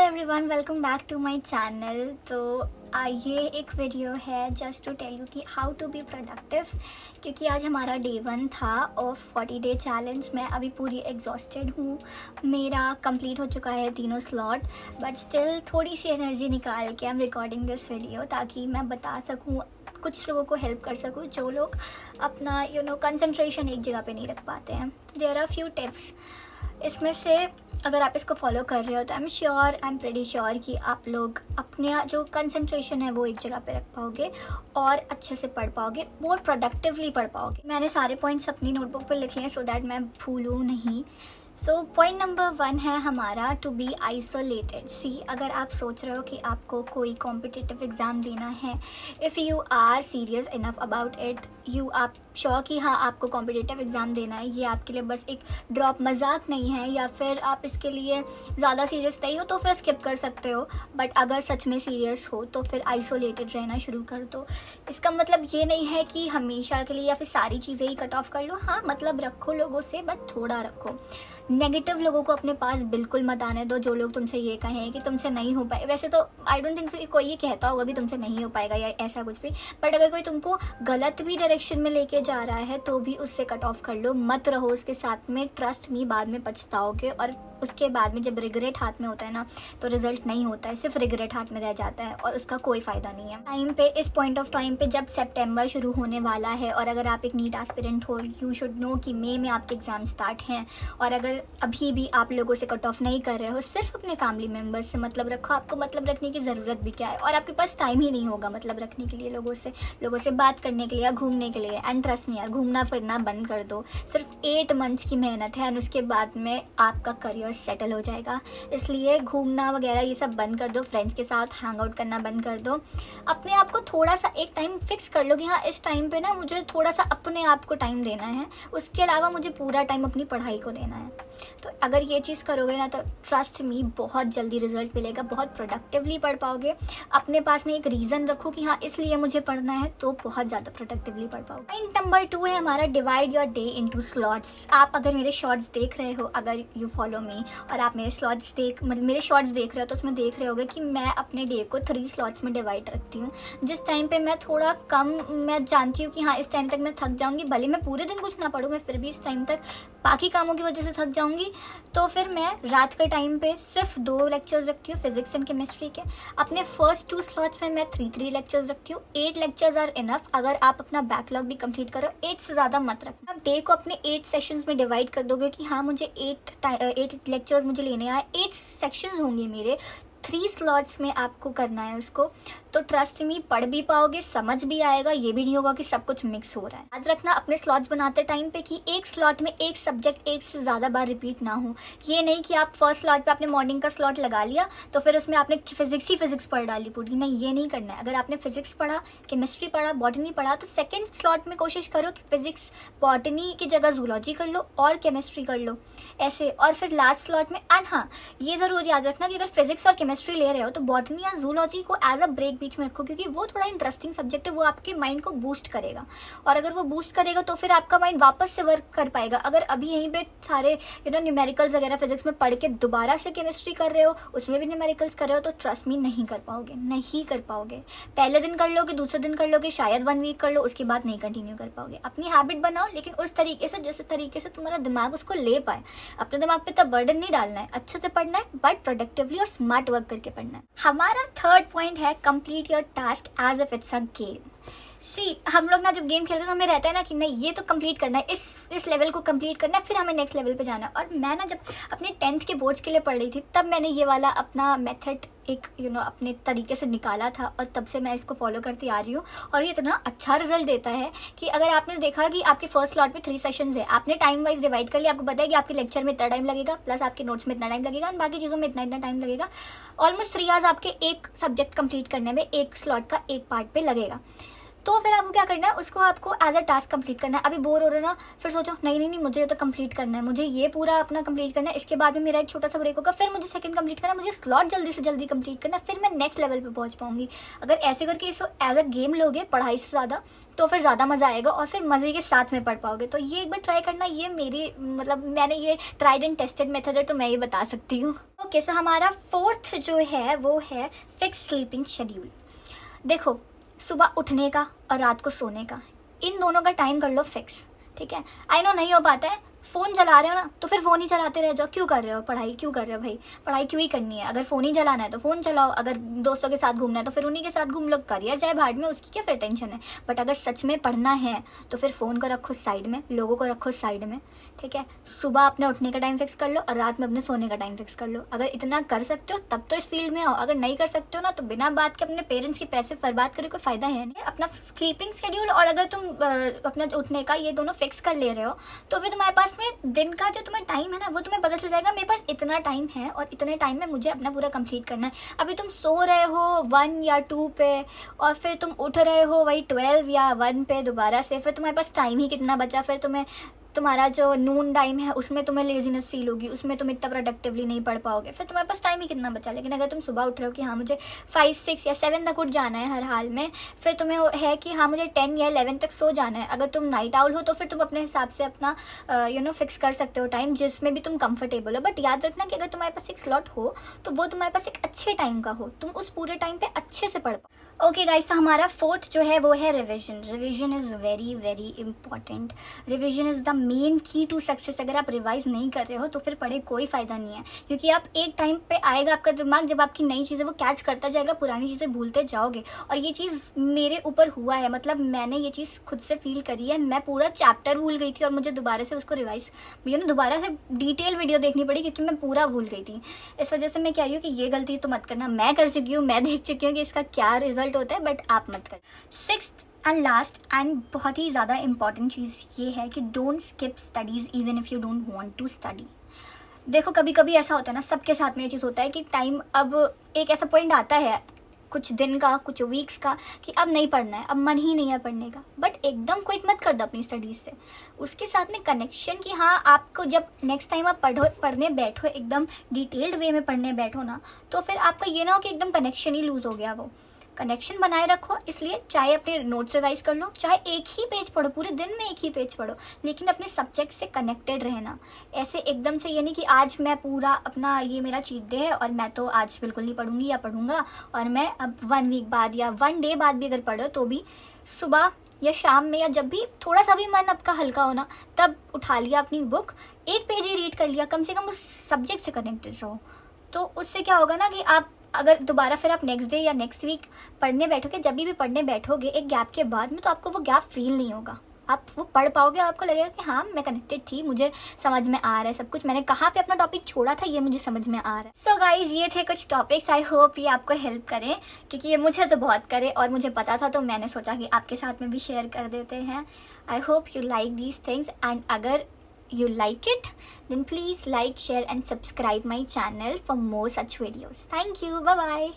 Everyone, welcome back to my channel. तो ये एक वीडियो है जस्ट टू टेल यू कि हाउ टू बी प्रोडक्टिव, क्योंकि आज हमारा डे 1 था ऑफ 40 डे चैलेंज। मैं अभी पूरी एग्जॉस्टेड हूँ। मेरा कंप्लीट हो चुका है तीनों स्लॉट, बट स्टिल थोड़ी सी एनर्जी निकाल के I am recording this video ताकि मैं बता सकूँ, कुछ लोगों को हेल्प कर सकूँ जो लोग अपना कंसंट्रेशन एक जगह पे नहीं रख पाते हैं। There are few tips. इसमें से अगर आप इसको फॉलो कर रहे हो तो आई एम प्रेटी श्योर कि आप लोग अपने जो कंसंट्रेशन है वो एक जगह पे रख पाओगे और अच्छे से पढ़ पाओगे, मोर प्रोडक्टिवली पढ़ पाओगे। मैंने सारे पॉइंट्स अपनी नोटबुक पर लिख लिए सो दैट मैं भूलूँ नहीं। सो पॉइंट नंबर 1 है हमारा टू बी आइसोलेटेड। सी, अगर आप सोच रहे हो कि आपको कोई कॉम्पिटिटिव एग्ज़ाम देना है, if you are serious enough about it, आप श्योर कि हाँ आपको कॉम्पिटिटिव एग्ज़ाम देना है, ये आपके लिए बस एक ड्रॉप मजाक नहीं है, या फिर आप इसके लिए ज़्यादा सीरियस नहीं हो तो फिर स्किप कर सकते हो। बट अगर सच में सीरियस हो तो फिर आइसोलेटेड रहना शुरू कर दो। इसका मतलब ये नहीं है कि हमेशा के लिए या फिर सारी चीज़ें ही कट ऑफ कर लो। हाँ, मतलब रखो लोगों से, बट थोड़ा रखो। नेगेटिव लोगों को अपने पास बिल्कुल मत आने दो, जो लोग तुमसे ये कहें कि तुमसे नहीं हो पाए। वैसे तो आई डोंट थिंक सो कोई ये कहता होगा कि तुमसे नहीं हो पाएगा या ऐसा कुछ भी, बट अगर कोई तुमको गलत भी डायरेक्शन में लेके जा रहा है तो भी उससे कट ऑफ कर लो, मत रहो उसके साथ में। ट्रस्ट मी, बाद में पछताओगे, और उसके बाद में जब रिग्रेट हाथ में होता है ना तो रिजल्ट नहीं होता है, सिर्फ रिग्रेट हाथ में रह जाता है और उसका कोई फ़ायदा नहीं है। टाइम पे, इस पॉइंट ऑफ टाइम पे जब सितंबर शुरू होने वाला है और अगर आप एक नीट एस्पिरेंट हो, यू शुड नो कि मई में आपके एग्ज़ाम स्टार्ट हैं। और अगर अभी भी आप लोगों से कट ऑफ नहीं कर रहे हो, सिर्फ अपने फैमिली मेम्बर्स से मतलब रखो। आपको मतलब रखने की ज़रूरत भी क्या है, और आपके पास टाइम ही नहीं होगा मतलब रखने के लिए, लोगों से बात करने के लिए या घूमने के लिए। एंड ट्रस्ट मी यार, घूमना फिरना बंद कर दो। सिर्फ 8 मंथ्स की मेहनत है और उसके बाद में आपका करियर सेटल हो जाएगा। इसलिए घूमना वगैरह ये सब बंद कर दो, फ्रेंड्स के साथ हैंग आउट करना बंद कर दो। अपने आप को थोड़ा सा एक टाइम फिक्स कर लो कि हाँ इस टाइम पे ना मुझे थोड़ा सा अपने आप को टाइम देना है, उसके अलावा मुझे पूरा टाइम अपनी पढ़ाई को देना है। तो अगर ये चीज़ करोगे ना तो ट्रस्ट मी बहुत जल्दी रिजल्ट मिलेगा, बहुत प्रोडक्टिवली पढ़ पाओगे। अपने पास में एक रीज़न रखो कि हाँ इसलिए मुझे पढ़ना है, तो बहुत ज़्यादा प्रोडक्टिवली पढ़ पाओगे। पॉइंट नंबर 2 है हमारा divide your day into slots. आप अगर मेरे शॉर्ट्स देख रहे हो, अगर यू फॉलो मी और आप मेरे शॉर्ट्स देख रहे हो तो उसमें देख रहे होगे कि मैं अपने डे को 3 स्लॉट्स में डिवाइड रखती हूँ। जिस टाइम पे मैं थोड़ा कम, मैं जानती हूँ कि हाँ इस टाइम तक मैं थक जाऊँगी, भले मैं पूरे दिन कुछ ना पढ़ूँ, मैं फिर भी इस टाइम तक बाकी कामों की वजह से थक जाऊँगी, तो फिर मैं रात के टाइम पे सिर्फ 2 लेक्चर्स रखती हूँ फिजिक्स एंड केमिस्ट्री के। अपने फर्स्ट 2 स्लॉट्स में मैं 3 लेक्चर्स रखती हूँ। 8 लेक्चर्स आर इनफ। अगर आप अपना बैकलॉग भी कंप्लीट करो, 8 से ज़्यादा मत रखना। आप डे को अपने 8 सेशंस में डिवाइड कर दोगे कि हाँ मुझे 8 लेक्चर्स मुझे लेने हैं, 8 सेक्शंस होंगे मेरे, 3 स्लॉट्स में आपको करना है उसको, तो ट्रस्ट मी पढ़ भी पाओगे, समझ भी आएगा। ये भी नहीं होगा कि सब कुछ मिक्स हो रहा है। याद रखना अपने स्लॉट्स बनाते टाइम पे कि एक स्लॉट में एक सब्जेक्ट एक से ज़्यादा बार रिपीट ना हो। ये नहीं कि आप फर्स्ट स्लॉट पे आपने मॉर्निंग का स्लॉट लगा लिया तो फिर उसमें आपने फिजिक्स पढ़ डाली पूरी। नहीं, ये नहीं करना है। अगर आपने फिजिक्स पढ़ा, केमिस्ट्री पढ़ा, बॉटनी पढ़ा, तो सेकेंड स्लॉट में कोशिश करो कि फिजिक्स बॉटनी की जगह जूलॉजी कर लो और केमिस्ट्री कर लो, ऐसे। और फिर लास्ट स्लॉट में, एंड हाँ ये ज़रूर याद रखना कि अगर फिजिक्स और केमिस्ट्री ले रहे हो तो बॉटनी या जूलॉजी को एज अ ब्रेक बीच में रखो, क्योंकि वो थोड़ा इंटरेस्टिंग सब्जेक्ट है, वो आपके माइंड को बूस्ट करेगा। और अगर वो बूस्ट करेगा तो फिर आपका माइंड वापस से वर्क कर पाएगा। अगर अभी यहीं पे सारे न्यूमेरिकल्स वगैरह फिजिक्स में पढ़ के दोबारा से केमिस्ट्री कर रहे हो, उसमें भी न्यूमेरिकल्स कर रहे हो, तो ट्रस्ट मी नहीं कर पाओगे। पहले दिन कर लोगे, दूसरे दिन कर लोगे, शायद 1 वीक कर लो, उसके बाद नहीं कंटिन्यू कर पाओगे। अपनी हैबिट बनाओ, लेकिन उस तरीके से जिस तरीके से तुम्हारा दिमाग उसको ले पाए। अपने दिमाग पे तब बर्डन नहीं डालना है, अच्छे से पढ़ना है, बट प्रोडक्टिवली और स्मार्ट वर्क करके पढ़ना है। हमारा 3rd पॉइंट है complete your task as if it's a game. See, हम लोग ना जब गेम खेलते हैं तो हमें रहता है ना कि नहीं ये तो कंप्लीट करना है, इस लेवल को कंप्लीट करना है, फिर हमें नेक्स्ट लेवल पे जाना है। और मैं ना जब अपने 10th के बोर्ड्स के लिए पढ़ रही थी तब मैंने ये वाला अपना मेथड एक अपने तरीके से निकाला था, और तब से मैं इसको फॉलो करती आ रही हूँ। और ये इतना अच्छा रिजल्ट देता है कि अगर आपने देखा कि आपके फर्स्ट स्लॉट में 3 सेशंस है, आपने टाइम वाइज डिवाइड कर लिया, आपको पता है कि आपके लेक्चर में इतना टाइम लगेगा, प्लस आपके नोट्स में इतना टाइम लगेगा, और बाकी चीज़ों में इतना टाइम लगेगा। ऑलमोस्ट 3 आवर्स आपके एक सब्जेक्ट कंप्लीट करने में, एक स्लॉट का एक पार्ट पे लगेगा। तो फिर आपको क्या करना है, उसको आपको एज अ टास्क कंप्लीट करना है। अभी बोर हो रहे हो ना, फिर सोचो नहीं मुझे ये तो कंप्लीट करना है, मुझे ये पूरा अपना कंप्लीट करना है, इसके बाद में मेरा एक छोटा सा ब्रेक होगा, फिर मुझे सेकंड कंप्लीट करना है, मुझे स्लॉट जल्दी से जल्दी कंप्लीट करना है, फिर मैं नेक्स्ट लेवल पे पहुंच पाऊंगी। अगर ऐसे करके इसको एज अ गेम लोगे पढ़ाई से ज़्यादा, तो फिर ज़्यादा मज़ा आएगा और फिर मज़े के साथ में पढ़ पाओगे। तो ये एक बार ट्राई करना, ये मेरी मैंने ये ट्राइड एंड टेस्टेड मेथड है, तो मैं ये बता सकती हूँ। ओके, सो हमारा फोर्थ जो है वो है फिक्स स्लीपिंग शेड्यूल। देखो, सुबह उठने का और रात को सोने का, इन दोनों का टाइम कर लो फिक्स, ठीक है। आई नो नहीं हो पाता है, फ़ोन चला रहे हो ना तो फिर फ़ोन ही चलाते रह जाओ। क्यों कर रहे हो पढ़ाई, क्यों कर रहे हो भाई, पढ़ाई क्यों ही करनी है। अगर फ़ोन ही चलाना है तो फ़ोन चलाओ, अगर दोस्तों के साथ घूमना है तो फिर उन्हीं के साथ घूम लो, करियर जाए भाड़ में, उसकी क्या फिर टेंशन है। बट अगर सच में पढ़ना है तो फिर फ़ोन को रखो साइड में, लोगों को रखो साइड में, ठीक है। सुबह अपने उठने का टाइम फिक्स कर लो और रात में अपने सोने का टाइम फिक्स कर लो। अगर इतना कर सकते हो तब तो इस फील्ड में आओ, अगर नहीं कर सकते हो ना तो बिना बात के अपने पेरेंट्स के पैसे बर्बाद करे कोई फ़ायदा है नहीं। अपना स्लीपिंग शेड्यूल और अगर तुम अपना उठने का ये दोनों फिक्स कर ले रहे हो तो फिर तुम्हारे पास में दिन का जो तुम्हें टाइम है ना वो तुम्हें पता चल जाएगा, मेरे पास इतना टाइम है और इतने टाइम में मुझे अपना पूरा कंप्लीट करना है। अभी तुम सो रहे हो 1 या 2 पे और फिर तुम उठ रहे हो वही 12 या 1 पे दोबारा से, फिर तुम्हारे पास टाइम ही कितना बचा। फिर तुम्हें तुम्हारा जो नून टाइम है उसमें तुम्हें लेजीनेस फील होगी, उसमें तुम इतना प्रोडक्टिवली नहीं पढ़ पाओगे, फिर तुम्हारे पास टाइम ही कितना बचा। लेकिन अगर तुम सुबह उठ रहे हो कि हाँ मुझे 5, 6 या 7 तक उठ जाना है हर हाल में, फिर तुम्हें है कि हाँ मुझे 10 या 11 तक सो जाना है। अगर तुम नाइट आउल हो तो फिर तुम अपने हिसाब से अपना फिक्स कर सकते हो टाइम जिसमें भी तुम कंफर्टेबल हो। बट याद रखना कि अगर तुम्हारे पास एक स्लॉट हो तो वो तुम्हारे पास एक अच्छे टाइम का हो, तुम उस पूरे टाइम पे अच्छे से पढ़ पाओ। ओके गाइस, तो हमारा फोर्थ जो है वो है revision. Revision is very very important. Revision is the main की टू सक्सेस। अगर आप रिवाइज नहीं कर रहे हो तो फिर पढ़े कोई फ़ायदा नहीं है, क्योंकि आप एक टाइम पे आएगा आपका दिमाग जब आपकी नई चीज़ें वो कैच करता जाएगा, पुरानी चीज़ें भूलते जाओगे। और ये चीज़ मेरे ऊपर हुआ है, मतलब मैंने ये चीज़ खुद से फील करी है। मैं पूरा चैप्टर भूल गई थी और मुझे दोबारा से उसको रिवाइज दोबारा से डिटेल वीडियो देखनी पड़ी क्योंकि मैं पूरा भूल गई थी। इस वजह से मैं कह रही हूँ कि ये गलती तो मत करना। मैं कर चुकी हूँ, मैं देख चुकी हूँ कि इसका क्या रिजल्ट होता है, बट आप मत कर। सिक्स्थ एंड लास्ट एंड बहुत ही ज़्यादा इंपॉर्टेंट चीज़ ये है कि don't skip studies even if you don't want to study. देखो, कभी कभी ऐसा होता है ना, सबके साथ में ये चीज़ होता है कि टाइम, अब एक ऐसा पॉइंट आता है कुछ दिन का, कुछ वीक्स का, कि अब नहीं पढ़ना है, अब मन ही नहीं है पढ़ने का। बट एकदम क्विट मत कर दो अपनी स्टडीज़ से। उसके साथ में कनेक्शन कि हाँ आपको जब नेक्स्ट टाइम आप पढ़ने बैठो, एकदम डिटेल्ड वे में पढ़ने बैठो ना, तो फिर आपका ये ना हो कि एकदम कनेक्शन ही लूज़ हो गया। वो कनेक्शन बनाए रखो। इसलिए चाहे अपने नोट्स रिवाइज कर लो, चाहे एक ही पेज पढ़ो, पूरे दिन में एक ही पेज पढ़ो, लेकिन अपने सब्जेक्ट से कनेक्टेड रहना। ऐसे एकदम से ये नहीं कि आज मैं पूरा अपना, ये मेरा चीट डे है और मैं तो आज बिल्कुल नहीं पढ़ूंगी या पढ़ूंगा, और मैं अब 1 वीक बाद या 1 डे बाद भी अगर पढ़ो तो भी सुबह या शाम में या जब भी थोड़ा सा भी मन आपका हल्का होना, तब उठा लिया अपनी बुक, एक पेज ही रीड कर लिया, कम से कम उस सब्जेक्ट से कनेक्टेड रहो। तो उससे क्या होगा ना कि आप अगर दोबारा फिर आप नेक्स्ट डे या नेक्स्ट वीक पढ़ने बैठोगे, जब भी पढ़ने बैठोगे एक गैप के बाद में, तो आपको वो गैप फील नहीं होगा। आप वो पढ़ पाओगे, आपको लगेगा कि हाँ मैं कनेक्टेड थी, मुझे समझ में आ रहा है सब कुछ, मैंने कहाँ पे अपना टॉपिक छोड़ा था ये मुझे समझ में आ रहा है। सो गाइज, ये थे कुछ टॉपिक्स। आई होप ये आपको हेल्प करें, क्योंकि ये मुझे तो बहुत करे और मुझे पता था, तो मैंने सोचा कि आपके साथ में भी शेयर कर देते हैं। I hope you like these things, and अगर you like it, then please like, share and subscribe my channel for more such videos. Thank you. Bye bye.